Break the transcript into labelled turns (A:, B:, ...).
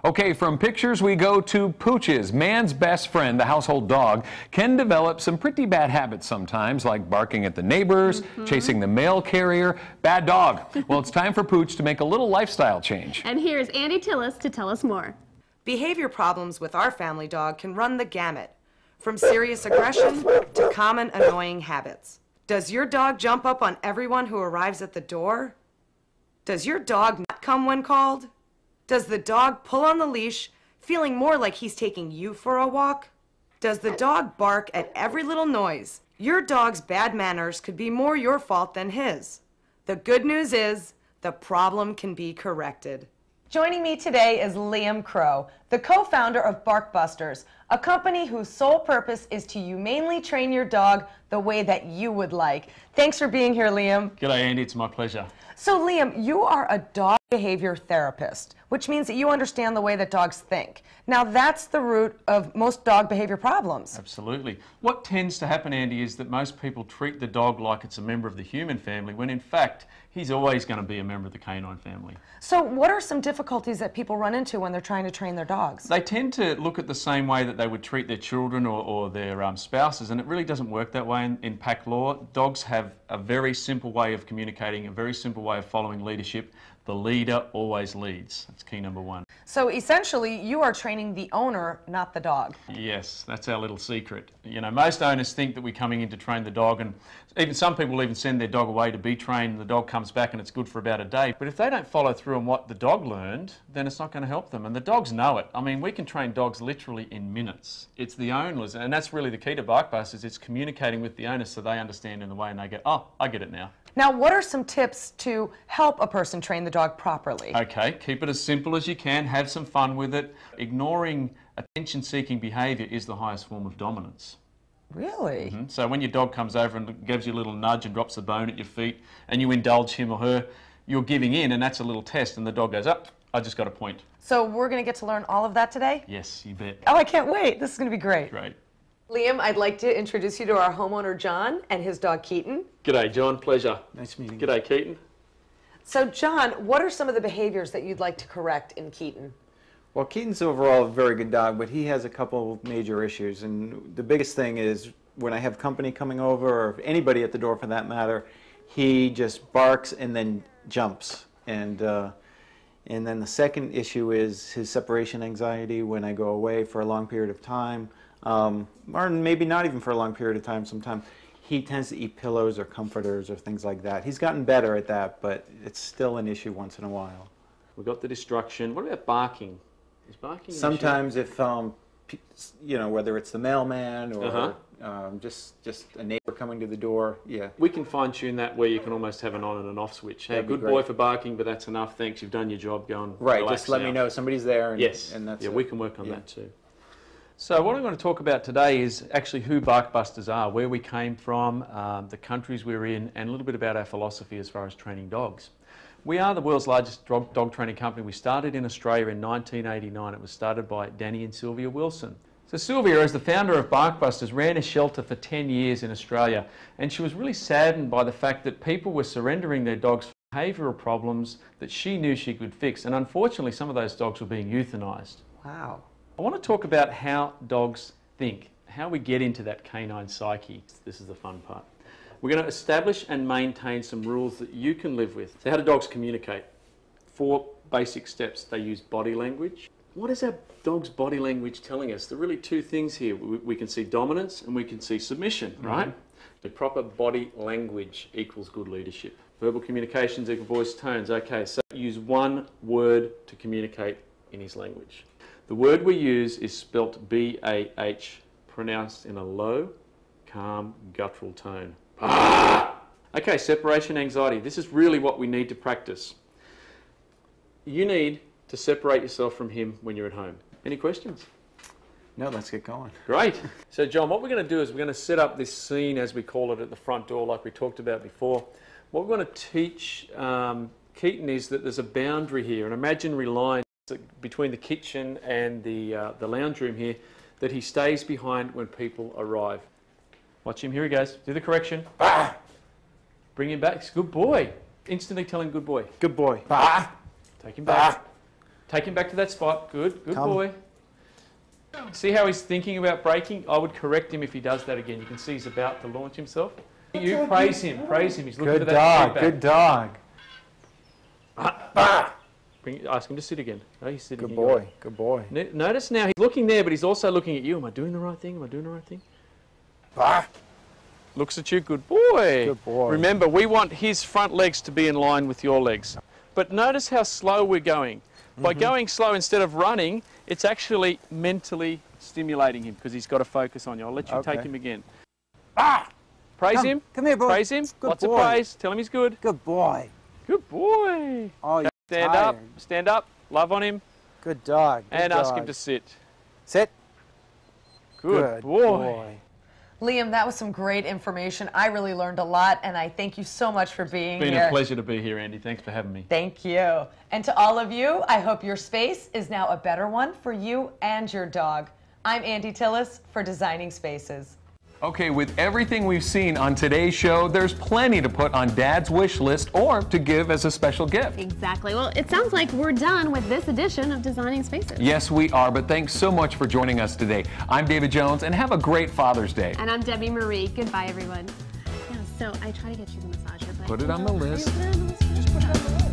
A: Okay, from pictures we go to pooches. Man's best friend, the household dog, can develop some pretty bad habits sometimes, like barking at the neighbors, chasing the mail carrier. Bad dog. Well, it's time for Pooch to make a little lifestyle change.
B: And here's Andy Tillis to tell us more.
C: Behavior problems with our family dog can run the gamut, from serious aggression to common annoying habits. Does your dog jump up on everyone who arrives at the door? Does your dog not come when called? Does the dog pull on the leash, feeling more like he's taking you for a walk? Does the dog bark at every little noise? Your dog's bad manners could be more your fault than his. The good news is, the problem can be corrected. Joining me today is Liam Crowe, the co-founder of BarkBusters, a company whose sole purpose is to humanely train your dog the way that you would like. Thanks for being here, Liam.
D: G'day, Andy. It's my pleasure.
C: So, Liam, you are a dog behavior therapist, which means that you understand the way that dogs think. Now, that's the root of most dog behavior problems.
D: Absolutely. What tends to happen, Andy, is that most people treat the dog like it's a member of the human family, when in fact, he's always going to be a member of the canine family.
C: So what are some difficulties that people run into when they're trying to train their dogs?
D: They tend to look at the same way that they would treat their children or their spouses, and it really doesn't work that way in pack law. Dogs have a very simple way of communicating, a very simple way of following leadership. The leader always leads. That's key number one.
C: So essentially, you are training the owner, not the dog.
D: Yes, that's our little secret. You know, most owners think that we're coming in to train the dog, and even some people even send their dog away to be trained, and the dog comes back and it's good for about a day. But if they don't follow through on what the dog learned, then it's not going to help them. And the dogs know it. I mean, we can train dogs literally in minutes. It's the owners, and that's really the key to BarkBusters. It's communicating with the owners so they understand in the way and they go, oh, I get it now.
C: Now, what are some tips to help a person train the dog properly?
D: Okay, keep it as simple as you can, have some fun with it. Ignoring attention-seeking behaviour is the highest form of dominance.
C: Really?
D: So when your dog comes over and gives you a little nudge and drops the bone at your feet and you indulge him or her, you're giving in, and that's a little test, and the dog goes, up, I just got a point.
C: So we're going to get to learn all of that today?
D: Yes, you bet.
C: Oh, I can't wait. This is going to be great.
D: Great.
C: Liam, I'd like to introduce you to our homeowner, John, and his dog, Keaton.
D: G'day, John. Pleasure.
E: Nice meeting you.
D: G'day, Keaton.
C: So, John, what are some of the behaviors that you'd like to correct in Keaton?
E: Well, Keaton's overall a very good dog, but he has a couple major issues. And the biggest thing is when I have company coming over, or anybody at the door for that matter, he just barks and then jumps. And then the second issue is his separation anxiety when I go away for a long period of time, or maybe not even for a long period of time sometimes. He tends to eat pillows or comforters or things like that. He's gotten better at that, but it's still an issue once in a while.
D: We've got the destruction. What about barking? Is barking an
E: Sometimes if, you know, whether it's the mailman or just a neighbor coming to the door, yeah.
D: We can fine-tune that where you can almost have an on and an off switch. Hey, good boy for barking, but that's enough. Thanks, you've done your job. Go and
E: right,
D: relax
E: just let
D: now.
E: me know somebody's there. And,
D: yes,
E: and that's
D: yeah,
E: it.
D: we can work on that too. So what I'm going to talk about today is actually who BarkBusters are, where we came from, the countries we're in, and a little bit about our philosophy as far as training dogs. We are the world's largest dog training company. We started in Australia in 1989. It was started by Danny and Sylvia Wilson. So Sylvia, as the founder of BarkBusters, ran a shelter for 10 years in Australia, and she was really saddened by the fact that people were surrendering their dogs for behavioural problems that she knew she could fix, and unfortunately some of those dogs were being euthanized.
C: Wow.
D: I want to talk about how dogs think, how we get into that canine psyche. This is the fun part. We're going to establish and maintain some rules that you can live with. So how do dogs communicate? 4 basic steps. They use body language. What is our dog's body language telling us? There are really 2 things here. We can see dominance and we can see submission, right? The proper body language equals good leadership. Verbal communications equal voice tones. Okay, so use 1 word to communicate in his language. The word we use is spelt B-A-H, pronounced in a low, calm, guttural tone. Okay, separation anxiety. This is really what we need to practice. You need to separate yourself from him when you're at home. Any questions?
E: No, let's get going.
D: Great. So John, what we're going to do is we're going to set up this scene, as we call it, at the front door like we talked about before. What we're going to teach Keaton is that there's a boundary here, an imaginary line between the kitchen and the lounge room here that he stays behind when people arrive. Watch him, here he goes. Do the correction. Bring him back. Good boy. Instantly tell him good boy.
E: Good boy.
D: Take him back. Take him back to that spot. Good
E: Come.
D: boy. See how he's thinking about braking? I would correct him if he does that again. You can see he's about to launch himself. You praise him. He's looking for that feedback.
E: Good dog.
D: Ask him to sit again. Oh, he's sitting
E: Good
D: here.
E: boy. Good boy.
D: Notice now he's looking there, but he's also looking at you. Am I doing the right thing? Am I doing the right thing? Looks at you. Good boy.
E: Good boy.
D: Remember, we want his front legs to be in line with your legs. But notice how slow we're going. By going slow instead of running, it's actually mentally stimulating him because he's got to focus on you. I'll let you take him again. Praise him.
F: Come here, boy.
D: Praise him.
F: Good
D: Lots
F: boy.
D: of praise. Tell him he's good.
F: Good boy.
D: Good boy.
F: Oh, you're
D: Stand
F: tired.
D: up. Stand up. Love on him.
F: Good dog. Good
D: And ask him
F: dog.
D: to sit.
F: Sit.
D: Good boy.
G: Liam, that was some great information. I really learned a lot, and I thank you so much for being
D: It's been
G: here.
D: a pleasure to be here, Andy. Thanks for having me.
G: Thank you. And to all of you, I hope your space is now a better one for you and your dog. I'm Andy Tillis for Designing Spaces.
A: Okay, with everything we've seen on today's show, there's plenty to put on Dad's wish list or to give as a special gift.
B: Exactly. Well, it sounds like we're done with this edition of Designing Spaces.
A: Yes, we are, but thanks so much for joining us today. I'm David Jones, and have a great Father's Day.
B: And I'm Debbie Marie. Goodbye, everyone. Yeah, so I try to get you the massager, but
A: Put it on the list.
B: Put it on the list.